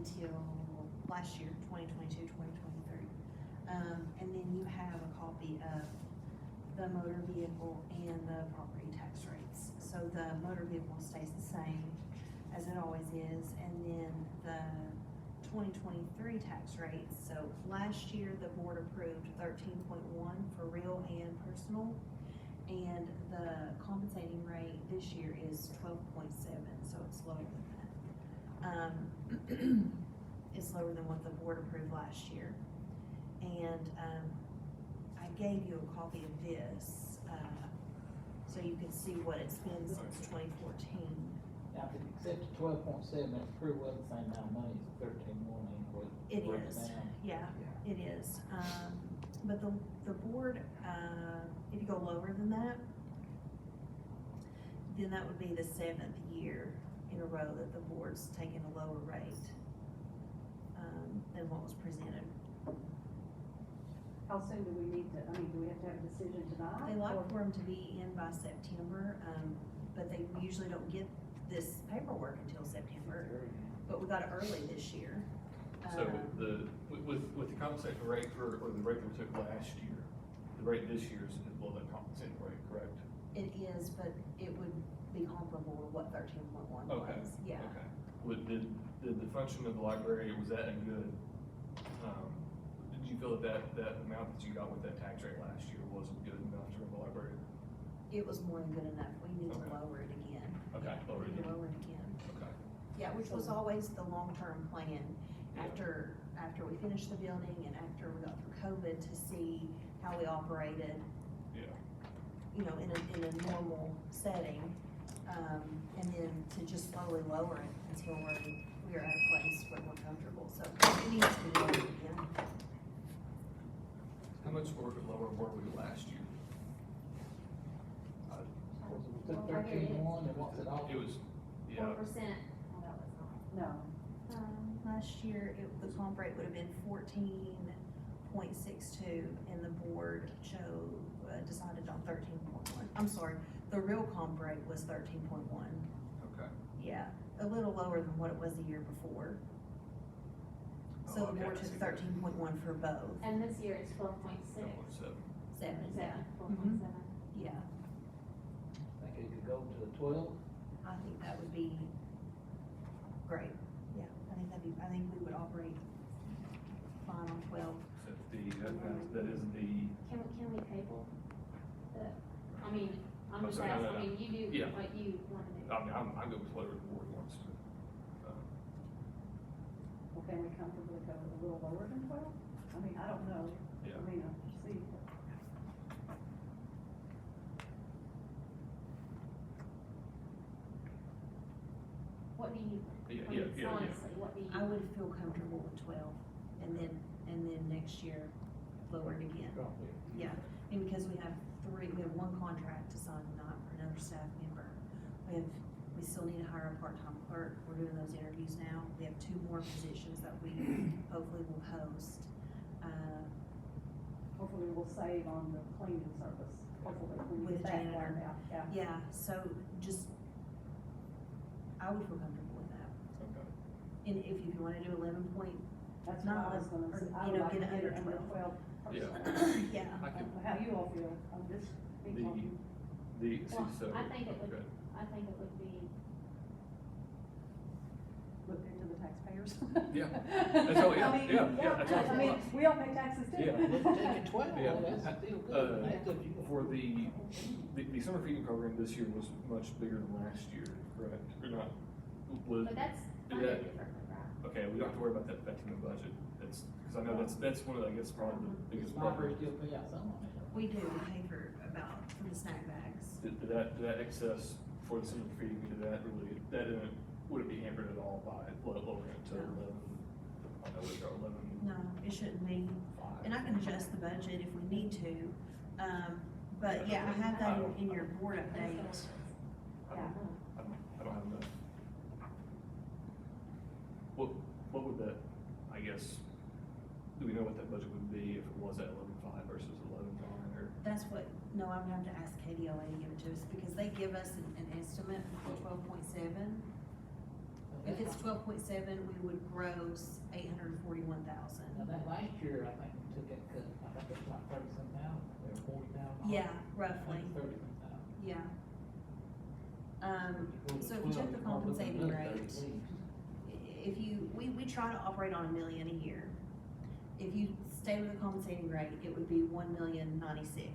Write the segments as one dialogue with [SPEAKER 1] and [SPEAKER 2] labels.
[SPEAKER 1] until last year, 2022, 2023. And then you have a copy of the motor vehicle and the property tax rates. So the motor vehicle stays the same as it always is, and then the 2023 tax rates. So last year, the board approved 13.1 for real and personal, and the compensating rate this year is 12.7, so it's lower than that. It's lower than what the board approved last year. And I gave you a copy of this, so you can see what it's been since 2014.
[SPEAKER 2] Now, if it accepts 12.7, that's pretty well the same amount of money as 13.1 anyway.
[SPEAKER 1] It
[SPEAKER 2] Break
[SPEAKER 1] is,
[SPEAKER 2] down.
[SPEAKER 1] yeah, it is. But the board, if you go lower than that, then that would be the 7th year in a row that the board's taken a lower rate than what was presented.
[SPEAKER 3] How soon do we need to, I mean, do we have to have a decision tonight?
[SPEAKER 1] They like
[SPEAKER 3] or-
[SPEAKER 1] for them to be in by September, but they usually don't get this paperwork until September, but we got it early this year.
[SPEAKER 4] So with the compensation rate or the rate that we took last year, the rate this year is below that compensation rate, correct?
[SPEAKER 1] It is, but it would be comparable to what 13.1
[SPEAKER 4] Okay.
[SPEAKER 1] was, yeah.
[SPEAKER 4] Okay. Did the function of the library, was that a good, did you feel that amount that you got with that tax rate last year wasn't good enough to run the library?
[SPEAKER 1] It was more than good enough, we need to
[SPEAKER 4] Okay.
[SPEAKER 1] lower it again.
[SPEAKER 4] Okay, lower it
[SPEAKER 1] We need to
[SPEAKER 4] again.
[SPEAKER 1] lower it again.
[SPEAKER 4] Okay.
[SPEAKER 1] Yeah, which was always the long-term plan, after we finished the building and after we got through COVID, to see how we operated,
[SPEAKER 4] Yeah.
[SPEAKER 1] you know, in a normal setting, and then to just slowly lower it until we're at a place where we're comfortable, so it needs to be lowered again.
[SPEAKER 4] How much lower were we last year?
[SPEAKER 2] We took 13.1 and what's it all?
[SPEAKER 4] It was, yeah,
[SPEAKER 5] 4%. Oh, that was not.
[SPEAKER 3] No,
[SPEAKER 1] Last year, the comp rate would have been 14.62, and the board decided on 13.1. I'm sorry, the real comp rate was 13.1.
[SPEAKER 4] okay.
[SPEAKER 1] Yeah, a little lower than what it was the year before. So
[SPEAKER 4] Oh,
[SPEAKER 1] the
[SPEAKER 4] okay,
[SPEAKER 1] board
[SPEAKER 4] I
[SPEAKER 1] took
[SPEAKER 4] see.
[SPEAKER 1] 13.1 for both.
[SPEAKER 5] And this year it's 12.6.
[SPEAKER 4] 7.7.
[SPEAKER 1] Yeah.
[SPEAKER 5] 12.7.
[SPEAKER 1] Yeah,
[SPEAKER 2] Think it could go to the 12?
[SPEAKER 1] I think that would be great. Yeah, I think we would operate fine on 12.
[SPEAKER 4] So that is the,
[SPEAKER 5] Can we table the, I mean, I'm
[SPEAKER 4] Oh,
[SPEAKER 5] just
[SPEAKER 4] sorry, no,
[SPEAKER 5] asking,
[SPEAKER 4] no,
[SPEAKER 5] I mean, you do
[SPEAKER 4] Yeah.
[SPEAKER 5] what you want to do.
[SPEAKER 4] I'm good with whatever the board wants to.
[SPEAKER 3] well, can we comfortably go a little lower than 12? I mean, I don't know.
[SPEAKER 4] Yeah.
[SPEAKER 3] I mean, see.
[SPEAKER 5] What do you,
[SPEAKER 4] Yeah,
[SPEAKER 5] I mean,
[SPEAKER 4] yeah.
[SPEAKER 5] honestly, what do you?
[SPEAKER 1] I would feel comfortable with 12, and then next year lower it again.
[SPEAKER 2] Probably.
[SPEAKER 1] Yeah, and because we have one contract to sign tonight for another staff member. We still need to hire a part-time clerk. We're doing those interviews now. We have 2 more positions that we hopefully will post.
[SPEAKER 3] Hopefully we'll save on the cleaning service, hopefully we
[SPEAKER 1] With
[SPEAKER 3] get that
[SPEAKER 1] janitor.
[SPEAKER 3] one out, yeah.
[SPEAKER 1] Yeah, so just, I would feel comfortable with that.
[SPEAKER 4] Okay.
[SPEAKER 1] And if you wanna do 11 point,
[SPEAKER 3] That's what I was gonna
[SPEAKER 1] Or,
[SPEAKER 3] say, I
[SPEAKER 1] you
[SPEAKER 3] would
[SPEAKER 1] know,
[SPEAKER 3] like to
[SPEAKER 1] get
[SPEAKER 3] get
[SPEAKER 1] it
[SPEAKER 3] it
[SPEAKER 1] under
[SPEAKER 3] under
[SPEAKER 1] 12.
[SPEAKER 3] 12
[SPEAKER 4] Yeah.
[SPEAKER 3] personally.
[SPEAKER 1] yeah,
[SPEAKER 4] I could,
[SPEAKER 3] How you all feel, I'm just be talking.
[SPEAKER 5] Well,
[SPEAKER 4] so.
[SPEAKER 5] I think it would,
[SPEAKER 4] okay.
[SPEAKER 5] I think it would be,
[SPEAKER 3] Look into the taxpayers.
[SPEAKER 4] Yeah. That's all, yeah,
[SPEAKER 3] I mean,
[SPEAKER 4] yeah, that's all.
[SPEAKER 3] I mean, we all pay taxes too.
[SPEAKER 4] Yeah.
[SPEAKER 2] If you take it 12,
[SPEAKER 4] Yeah.
[SPEAKER 2] that's still good. That's up to you.
[SPEAKER 4] For the summer feeding program this year was much bigger than last year, correct? Or not?
[SPEAKER 5] but that's
[SPEAKER 4] Did
[SPEAKER 5] funded
[SPEAKER 4] that-
[SPEAKER 5] differently, right?
[SPEAKER 4] Okay, we don't have to worry about that affecting the budget. Because I know that's one of the, I guess, probably the biggest
[SPEAKER 2] Library
[SPEAKER 4] problems.
[SPEAKER 2] still pay out some on it.
[SPEAKER 1] we do, we pay for the snack bags.
[SPEAKER 4] Did that excess for the summer feeding, would it be hampered at all by lowering it to
[SPEAKER 1] No.
[SPEAKER 4] 11? I know it's got 11.
[SPEAKER 1] No, it shouldn't be, and I can adjust the budget if we need to, but yeah, I have that in your board update.
[SPEAKER 4] I don't have enough. What would that, I guess, do we know what that budget would be if it was at 11.5 versus 11.9 or?
[SPEAKER 1] That's what, no, I'm gonna have to ask KDOA to give it to us, because they give us an estimate for 12.7. If it's 12.7, we would gross 841,000.
[SPEAKER 2] Now, that last year, I think we took that cut, I think it was like 30-some thousand, or 40,000.
[SPEAKER 1] Yeah, roughly,
[SPEAKER 2] 30-some thousand.
[SPEAKER 1] yeah. So if you took the compensating rate, if you, we try to operate on $1 million a year. If you stay with the compensating rate, it would be 1,096,000.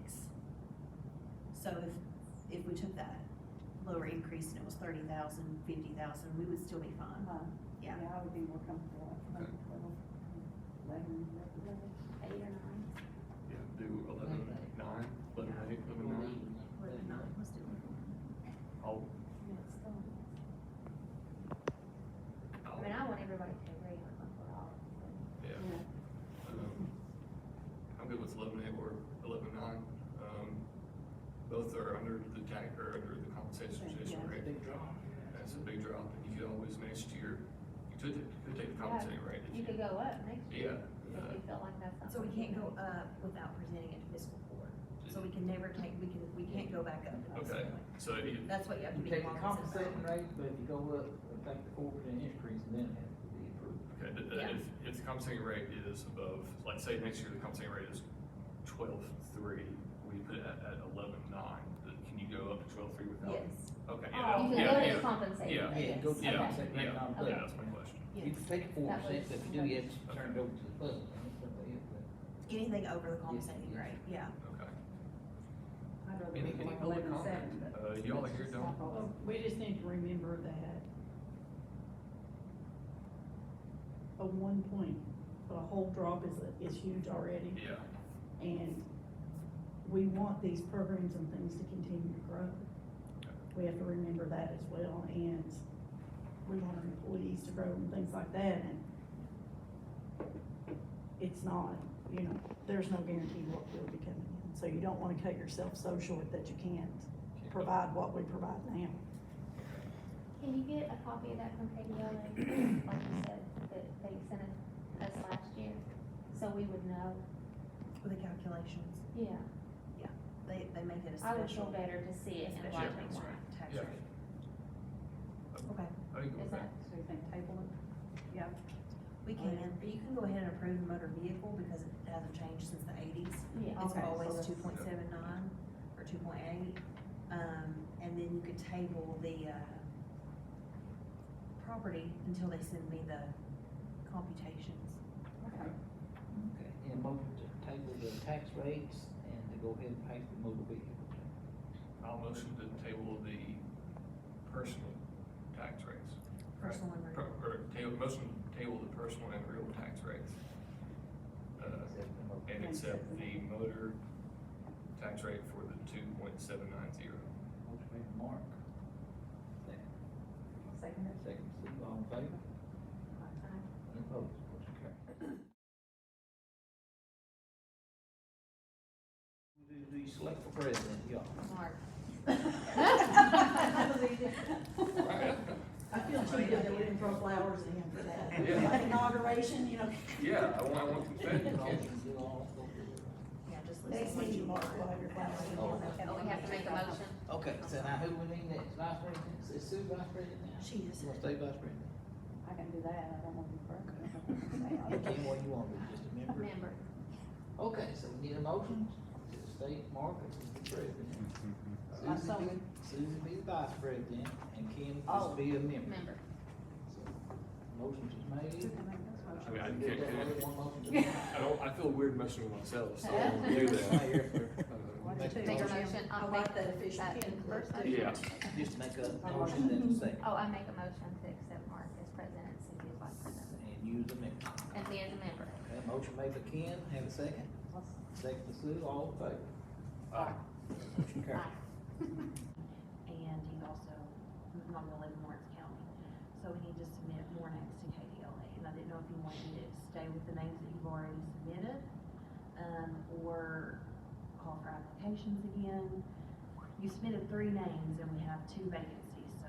[SPEAKER 1] So if we took that lower increase and it was 30,000, 50,000, we would still be fine. Yeah.
[SPEAKER 3] I would be more comfortable at 12, 11,
[SPEAKER 5] 8 or 9.
[SPEAKER 4] Yeah, do 11, 9, 11, 8, 11, 9.
[SPEAKER 1] Let's do it.
[SPEAKER 4] I'll,
[SPEAKER 5] I mean, I want everybody to agree on $4.
[SPEAKER 4] yeah. I'm good with 11, 8 or 11, 9. Both are under the tax, or under the compensation rate.
[SPEAKER 2] Big drop.
[SPEAKER 4] That's a big drop, and you could always next year, you could take the compensating rate. if
[SPEAKER 5] You could go up next year.
[SPEAKER 4] Yeah.
[SPEAKER 5] If you feel like that's not.
[SPEAKER 1] So we can't go up without presenting it to fiscal court. So we can never take, we can't go back up to fiscal
[SPEAKER 4] Okay,
[SPEAKER 1] court.
[SPEAKER 4] so you,
[SPEAKER 1] That's what you have to
[SPEAKER 2] You
[SPEAKER 1] be
[SPEAKER 2] take the
[SPEAKER 1] cognizant
[SPEAKER 2] compensating
[SPEAKER 1] of.
[SPEAKER 2] rate, but if you go up, take the 4% increase, then it has to be approved.
[SPEAKER 4] okay,
[SPEAKER 1] Yeah.
[SPEAKER 4] if the compensating rate is above, like, say next year the compensating rate is 12.3, we put it at 11.9, can you go up to 12.3 without?
[SPEAKER 1] Yes,
[SPEAKER 4] Okay,
[SPEAKER 5] Oh,
[SPEAKER 4] yeah,
[SPEAKER 5] you can
[SPEAKER 4] yeah,
[SPEAKER 5] go to
[SPEAKER 4] yeah,
[SPEAKER 5] the compensating.
[SPEAKER 4] yeah,
[SPEAKER 2] Yeah, go to the
[SPEAKER 4] yeah,
[SPEAKER 2] compensating rate,
[SPEAKER 4] yeah,
[SPEAKER 2] not
[SPEAKER 4] yeah,
[SPEAKER 2] above.
[SPEAKER 4] that's my question.
[SPEAKER 2] You
[SPEAKER 1] yes.
[SPEAKER 2] can take it 4%,
[SPEAKER 5] That
[SPEAKER 2] but
[SPEAKER 5] was-
[SPEAKER 2] if you do, you have to turn it over to the public. That's what they have to-
[SPEAKER 1] Anything over the compensating
[SPEAKER 2] Yes.
[SPEAKER 1] rate, yeah.
[SPEAKER 4] Okay.
[SPEAKER 3] I'd rather
[SPEAKER 4] Any
[SPEAKER 3] be
[SPEAKER 4] public
[SPEAKER 3] 11,
[SPEAKER 4] comment?
[SPEAKER 3] 7, but.
[SPEAKER 4] Y'all are
[SPEAKER 3] it's
[SPEAKER 4] here,
[SPEAKER 3] just
[SPEAKER 4] Dawn?
[SPEAKER 3] not all-
[SPEAKER 6] Well, we just need to remember that a 1 point, a whole drop is huge already.
[SPEAKER 4] Yeah,
[SPEAKER 6] And we want these programs and things to continue to grow. We have to remember that as well, and we want our employees to grow and things like that, and it's not, there's no guarantee what will be coming in. So you don't wanna cut yourself so short that you can't provide what we provide now.
[SPEAKER 5] Can you get a copy of that from KDLA, like you said, that they sent us last year, so we would know?
[SPEAKER 1] With the calculations,
[SPEAKER 5] Yeah,
[SPEAKER 1] they make it a
[SPEAKER 5] I would feel
[SPEAKER 1] special,
[SPEAKER 5] better to see it in
[SPEAKER 1] special
[SPEAKER 5] black and
[SPEAKER 4] that's
[SPEAKER 5] white.
[SPEAKER 4] right.
[SPEAKER 1] tax
[SPEAKER 4] Yeah.
[SPEAKER 1] rate. Okay,
[SPEAKER 4] I can go
[SPEAKER 5] Is
[SPEAKER 4] with
[SPEAKER 5] that,
[SPEAKER 4] that.
[SPEAKER 3] So you think table it?
[SPEAKER 1] yeah, we can, but you can go ahead and approve the motor vehicle because it hasn't changed since the 80s.
[SPEAKER 5] yeah,
[SPEAKER 1] It's
[SPEAKER 3] Okay, so
[SPEAKER 1] always
[SPEAKER 3] that's-
[SPEAKER 1] 2.79 or 2.8, and then you could table the, property until they send me the computations.
[SPEAKER 3] Okay.
[SPEAKER 2] Okay, and motion to table the tax rates and to go ahead and pay for motor vehicle.
[SPEAKER 4] I'll motion to table the personal tax rates.
[SPEAKER 1] Personal and real.
[SPEAKER 4] Motion to table the personal and real tax rates. And accept the motor tax rate for the 2.790.
[SPEAKER 2] Motion made by Mark. Second.
[SPEAKER 3] Second.
[SPEAKER 2] Second, Sue, all in favor?
[SPEAKER 5] Aye.
[SPEAKER 2] Any opposed? Motion carried. Do you select for president, y'all?
[SPEAKER 5] Mark.
[SPEAKER 6] I feel cheated that we didn't throw flowers in for that.
[SPEAKER 4] Yeah.
[SPEAKER 6] Like inauguration,
[SPEAKER 4] Yeah, I want confetti.
[SPEAKER 2] Motion to all, go for it.
[SPEAKER 1] Yeah, just
[SPEAKER 6] Next
[SPEAKER 1] listen.
[SPEAKER 6] meeting, Mark, we'll have your flowers.
[SPEAKER 2] Oh.
[SPEAKER 5] Oh, we have to make a motion?
[SPEAKER 2] Okay, so now who we need next? Vice president? Is Sue vice president now?
[SPEAKER 1] She is.
[SPEAKER 2] You wanna stay vice president?
[SPEAKER 3] I can do that, I don't want to be president.
[SPEAKER 2] You can, what you want, just a
[SPEAKER 5] A
[SPEAKER 2] member?
[SPEAKER 5] member.
[SPEAKER 2] Okay, so we need a motion to state Mark as the president.
[SPEAKER 3] I
[SPEAKER 2] Susan
[SPEAKER 3] saw
[SPEAKER 2] be,
[SPEAKER 3] it.
[SPEAKER 2] Susan be the vice president, and Kim
[SPEAKER 3] Oh.
[SPEAKER 2] just be a member.
[SPEAKER 5] Member.
[SPEAKER 2] So, motion is made.
[SPEAKER 4] I mean, I
[SPEAKER 2] You
[SPEAKER 4] can't,
[SPEAKER 2] get that way, one motion to-
[SPEAKER 4] I feel weird messing with myself, so I don't wanna do that.
[SPEAKER 2] Mayor,
[SPEAKER 3] Why don't you
[SPEAKER 5] Make a
[SPEAKER 3] Motion.
[SPEAKER 5] motion.
[SPEAKER 6] I
[SPEAKER 5] I'll
[SPEAKER 6] like
[SPEAKER 5] make
[SPEAKER 6] that official
[SPEAKER 5] that
[SPEAKER 6] Kim
[SPEAKER 5] first.
[SPEAKER 6] first.
[SPEAKER 4] Yeah,
[SPEAKER 2] just make a motion, then a second,
[SPEAKER 5] Oh, I make a motion to accept Mark as president, and Cindy as vice president,
[SPEAKER 2] and use a member.
[SPEAKER 5] and me as a member.
[SPEAKER 2] Okay, motion made by Ken, have a second, second by Sue, all in favor? Motion carried.
[SPEAKER 1] And he's also not gonna live in Lawrence County, so we need to submit more names to KDLA, and I didn't know if you wanted me to stay with the names that you've already submitted, or call for applications again. You submitted 3 names and we have 2 vacancies, so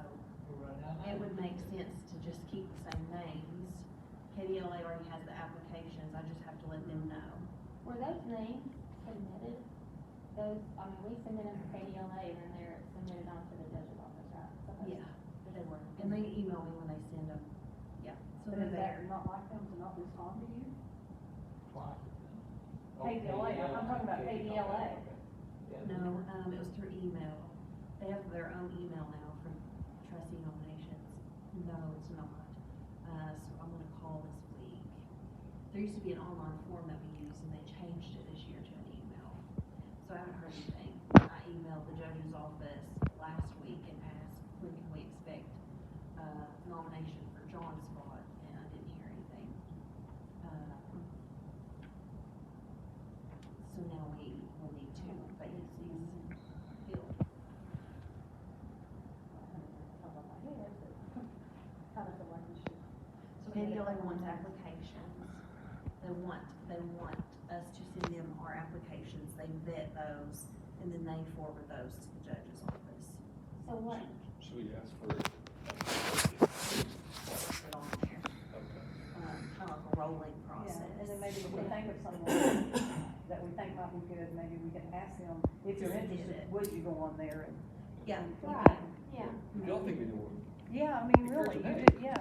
[SPEAKER 2] We're running out of
[SPEAKER 1] it would
[SPEAKER 2] time.
[SPEAKER 1] make sense to just keep the same names. KDLA already has the applications, I just have to let them know.
[SPEAKER 5] Were those names submitted? Those, I mean, we submit them to KDLA, and then they're submitted on to the judge's office, right? So those-
[SPEAKER 1] Yeah, they were, and they email me when they send them.
[SPEAKER 3] talking about KDLA.
[SPEAKER 1] No, it was through email. They have their own email now for trustee nominations. No, it's not. So I'm gonna call this week. There used to be an online form that we used and they changed it this year to an email. So I haven't heard anything. I emailed the judge's office last week and asked, when can we expect, nomination for John's spot, and I didn't hear anything. So now we will need two vacancies filled.
[SPEAKER 3] Kind of feel like we should.
[SPEAKER 1] So KDLA wants applications, they want us to send them our applications, they vet those, and then they forward those to the judge's office.
[SPEAKER 5] So what,
[SPEAKER 4] Should we ask for?
[SPEAKER 1] Put it on there,
[SPEAKER 4] Okay.
[SPEAKER 1] kind of like a rolling process.
[SPEAKER 3] Yeah, and then maybe if we think of someone that we think might be good, maybe we can ask them, if you're
[SPEAKER 1] Just get
[SPEAKER 3] interested,
[SPEAKER 1] it.
[SPEAKER 3] would you go on there and?
[SPEAKER 1] Yeah,
[SPEAKER 3] and
[SPEAKER 1] you
[SPEAKER 3] try?
[SPEAKER 1] can.
[SPEAKER 5] yeah,
[SPEAKER 4] Y'all think we do?
[SPEAKER 3] Yeah, I mean, really, you do, yeah,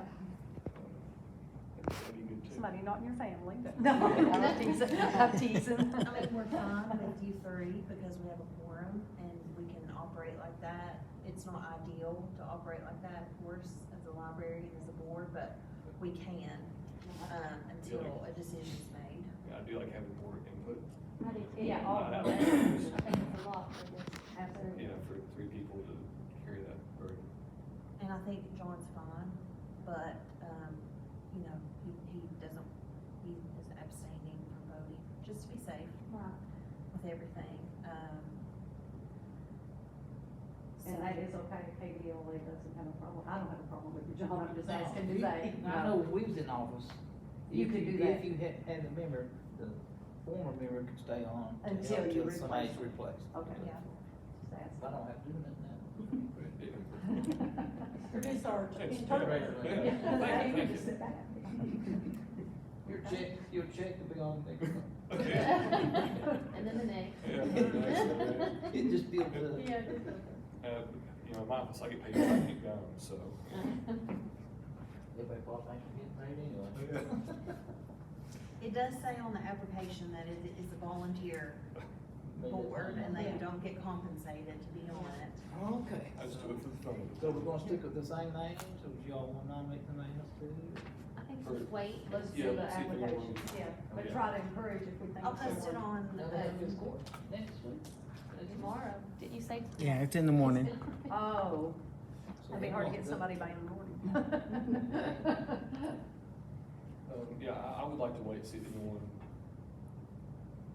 [SPEAKER 4] That'd be good too.
[SPEAKER 3] somebody not in your family, but. No, I'm teasing, I'm teasing.
[SPEAKER 1] I mean, we're fine with you three because we have a quorum and we can operate like that. It's not ideal to operate like that, of course, as a library and as a board, but we can, until a decision's made.
[SPEAKER 4] Yeah, I do like having more input,
[SPEAKER 5] I do too.
[SPEAKER 3] Yeah, all of
[SPEAKER 4] Not
[SPEAKER 3] that.
[SPEAKER 5] I think it's a lot for this.
[SPEAKER 3] Absolutely.
[SPEAKER 4] for 3 people to carry that burden.
[SPEAKER 1] And I think John's fine, but, you know, he doesn't, he is abstaining from voting, just to be safe
[SPEAKER 5] Right.
[SPEAKER 1] with everything,
[SPEAKER 3] And that is okay, KDLA doesn't have a problem, I don't have a problem with you, John, I'm just
[SPEAKER 2] No,
[SPEAKER 3] asking, do
[SPEAKER 2] you-
[SPEAKER 3] they?
[SPEAKER 2] I know when we was in office.
[SPEAKER 3] You
[SPEAKER 2] if
[SPEAKER 3] could do that.
[SPEAKER 2] If you had a member, the former member could stay on
[SPEAKER 3] Until you replace
[SPEAKER 2] somebody's
[SPEAKER 3] them.
[SPEAKER 2] replaced.
[SPEAKER 3] Okay.
[SPEAKER 1] yeah.
[SPEAKER 3] Just asking.
[SPEAKER 2] I don't have to do that now.
[SPEAKER 6] Produce our.
[SPEAKER 4] It's
[SPEAKER 2] perfect.
[SPEAKER 3] Yeah,
[SPEAKER 4] Thank
[SPEAKER 3] now
[SPEAKER 4] you,
[SPEAKER 3] you can
[SPEAKER 4] thank
[SPEAKER 3] just
[SPEAKER 4] you.
[SPEAKER 3] sit back.
[SPEAKER 2] Your check will be on next month.
[SPEAKER 5] And then the next.
[SPEAKER 4] Yeah.
[SPEAKER 2] It just builds up.
[SPEAKER 5] Yeah, just.
[SPEAKER 4] You know, in my office, I get paid when I keep going, so.
[SPEAKER 2] Everybody thought they could get paid anyway.
[SPEAKER 1] It does say on the application that it is a volunteer board and they don't get compensated to be on it.
[SPEAKER 2] Okay.
[SPEAKER 4] I just do it for the fun.
[SPEAKER 2] So we're gonna stick with the same names, or do y'all wanna nominate the names too?
[SPEAKER 5] I think just wait.
[SPEAKER 3] Let's
[SPEAKER 4] Yeah,
[SPEAKER 3] do the
[SPEAKER 4] let's see if anyone-
[SPEAKER 3] applications, yeah, but
[SPEAKER 4] Yeah.
[SPEAKER 3] try to encourage if we think.
[SPEAKER 1] I'll
[SPEAKER 3] of
[SPEAKER 1] post it
[SPEAKER 3] someone.
[SPEAKER 1] on,
[SPEAKER 2] No, they have this court next week.
[SPEAKER 5] Tomorrow, didn't you say?
[SPEAKER 7] Yeah, it's in the morning.
[SPEAKER 3] Oh,
[SPEAKER 2] So
[SPEAKER 3] it'd be
[SPEAKER 2] we
[SPEAKER 3] hard to
[SPEAKER 2] want
[SPEAKER 3] get
[SPEAKER 2] the-
[SPEAKER 3] somebody by in the morning.
[SPEAKER 4] Yeah, I would like to wait, and see if anyone.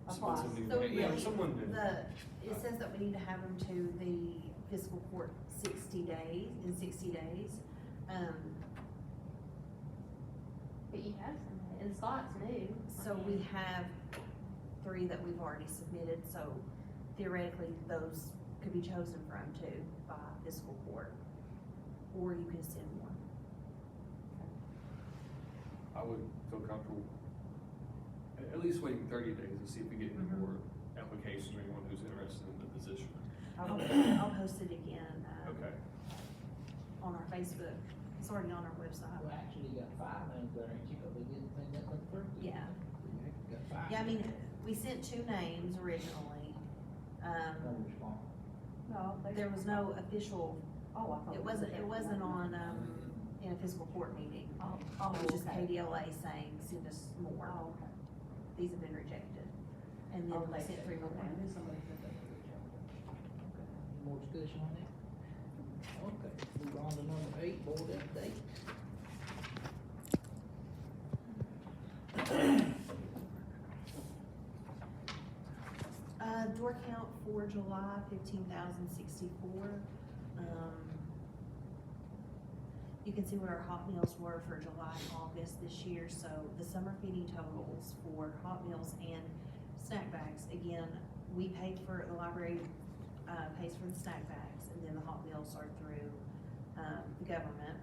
[SPEAKER 3] Applies.
[SPEAKER 4] Some new
[SPEAKER 1] So
[SPEAKER 4] name- yeah,
[SPEAKER 1] really,
[SPEAKER 4] someone new.
[SPEAKER 1] it says that we need to have them to the fiscal court 60 days, in 60 days.
[SPEAKER 5] But you have some, and Scott's new.
[SPEAKER 1] So we have 3 that we've already submitted, so theoretically, those could be chosen from too by fiscal court. Or you can send more.
[SPEAKER 4] I would feel comfortable at least waiting 30 days to see if we get any
[SPEAKER 1] Mhm.
[SPEAKER 4] more applications or anyone who's interested in the position.
[SPEAKER 1] I'll post it again,
[SPEAKER 4] Okay.
[SPEAKER 1] on our Facebook. It's already on our website.
[SPEAKER 2] Well, actually, you got 5 names there, ain't you? 'Cause they didn't think that was first.
[SPEAKER 1] Yeah.
[SPEAKER 2] You got 5.
[SPEAKER 1] Yeah, I mean, we sent 2 names originally.
[SPEAKER 2] No response.
[SPEAKER 3] No, they.
[SPEAKER 1] There was no official,
[SPEAKER 3] Oh, I thought.
[SPEAKER 1] it wasn't on, in a fiscal court meeting.
[SPEAKER 3] Oh,
[SPEAKER 1] It was just
[SPEAKER 3] okay.
[SPEAKER 1] KDLA saying, send us more.
[SPEAKER 3] Oh, okay.
[SPEAKER 1] These have been rejected. And then
[SPEAKER 3] Oh,
[SPEAKER 1] we
[SPEAKER 3] they
[SPEAKER 1] sent
[SPEAKER 3] said,
[SPEAKER 1] 3 more.
[SPEAKER 3] okay, I knew somebody said they were rejected.
[SPEAKER 2] Okay. More discussion on that? Okay, move on to number 8, board update.
[SPEAKER 1] Door count for July, 15,064. You can see what our hot meals were for July and August this year, so the summer feeding totals for hot meals and snack bags, again, we paid for, the library, pays for the snack bags, and then the hot meals are through, the government.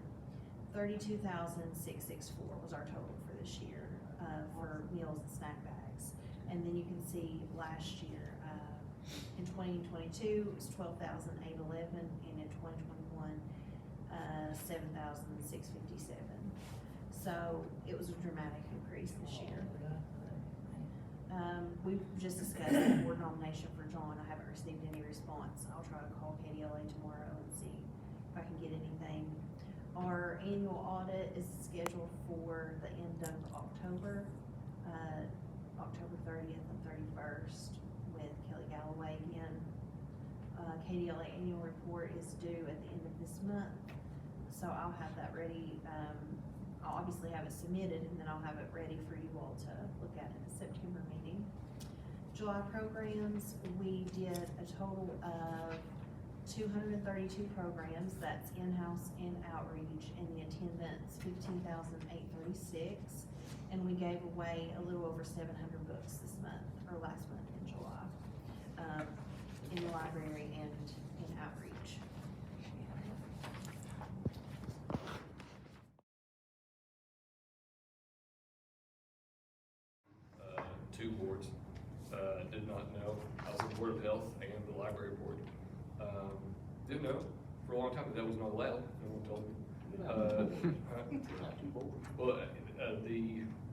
[SPEAKER 1] 32,664 was our total for this year, for meals and snack bags. And then you can see last year, in 2022, it was 12,811, and in 2021, 7,657. So it was a dramatic increase this year. we've just discussed the board nomination for John, I haven't received any response, I'll try to call KDLA tomorrow and see if I can get anything. Our annual audit is scheduled for the end of October, October 30th and 31st with Kelly Galloway again. KDLA annual report is due at the end of this month, so I'll have that ready. I'll obviously have it submitted, and then I'll have it ready for you all to look at in the September meeting. July programs, we did a total of 232 programs, that's in-house and outreach, and the attendance 15,836, and we gave away a little over 700 books this month, or last month in July, in the library and in outreach.
[SPEAKER 4] Two boards, did not know, I was on the Board of Health and the Library Board. Didn't know for a long time that was not allowed, no one told me. Well, the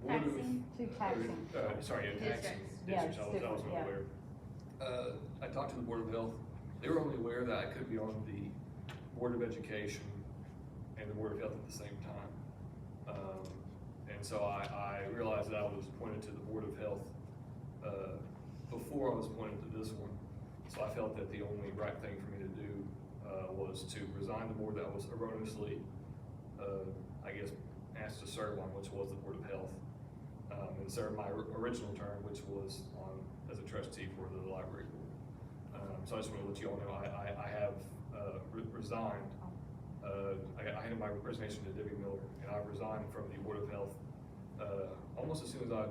[SPEAKER 4] Board of.
[SPEAKER 3] Two taxing.
[SPEAKER 4] Sorry, taxing
[SPEAKER 3] Yeah,
[SPEAKER 4] districts,
[SPEAKER 3] it's
[SPEAKER 4] I
[SPEAKER 3] different,
[SPEAKER 4] wasn't
[SPEAKER 3] yeah.
[SPEAKER 4] aware. I talked to the Board of Health, they were only aware that I could be on the Board of Education and the Board of Health at the same time. And so I realized that I was appointed to the Board of Health, before I was appointed to this one. So I felt that the only right thing for me to do, was to resign the board that was erroneously, I guess, asked to serve on, which was the Board of Health. And serve my original term, which was on, as a trustee for the library board. So I just want to let you all know, I have, resigned. I handed my resignation to Debbie Miller, and I resigned from the Board of Health, almost as soon as I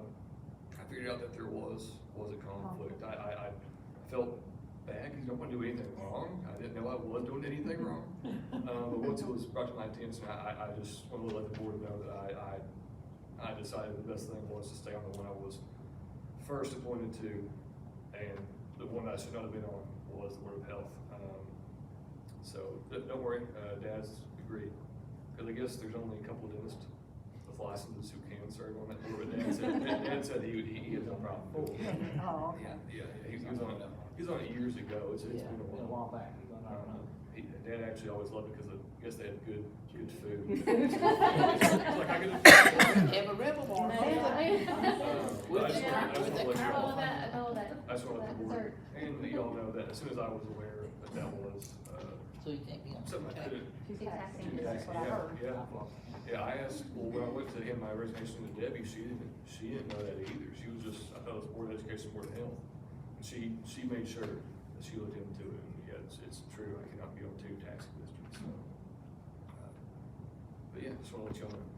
[SPEAKER 4] figured out that there was a conflict. I felt bad because you don't want to do anything wrong. I didn't know I was doing anything wrong. But once it was brought to my attention, I just wanted to let the board know that I decided the best thing was to stay on the one I was first appointed to, and the one I should not have been on was the Board of Health. So don't worry, Dad's agreed, because I guess there's only a couple of dentists with licenses who can serve on that board. But Dad said he had no problem.
[SPEAKER 3] Oh, okay.
[SPEAKER 4] Yeah, he was on it years ago. It's been a while.
[SPEAKER 2] back.
[SPEAKER 4] Dad actually always loved it because I guess they had good food.
[SPEAKER 3] Good food.
[SPEAKER 4] He's like, I get
[SPEAKER 2] Have a rebel bar.
[SPEAKER 4] I just want to let you
[SPEAKER 5] All
[SPEAKER 4] all,
[SPEAKER 5] of that,
[SPEAKER 4] I just want to let the board, and you all know that as soon as I was aware that was,
[SPEAKER 2] So you can't be on.
[SPEAKER 4] something I couldn't.
[SPEAKER 3] Two
[SPEAKER 5] Two
[SPEAKER 3] taxing,
[SPEAKER 5] taxing.
[SPEAKER 3] that's what I heard.
[SPEAKER 4] Yeah, I asked, well, when I went to hand my resignation to Debbie, she didn't know that either. She was just, I thought it was Board of Education, Board of Health. And she made sure that she looked into it, and yeah, it's true, I cannot be on two taxing districts, so. But yeah, just wanna let y'all know.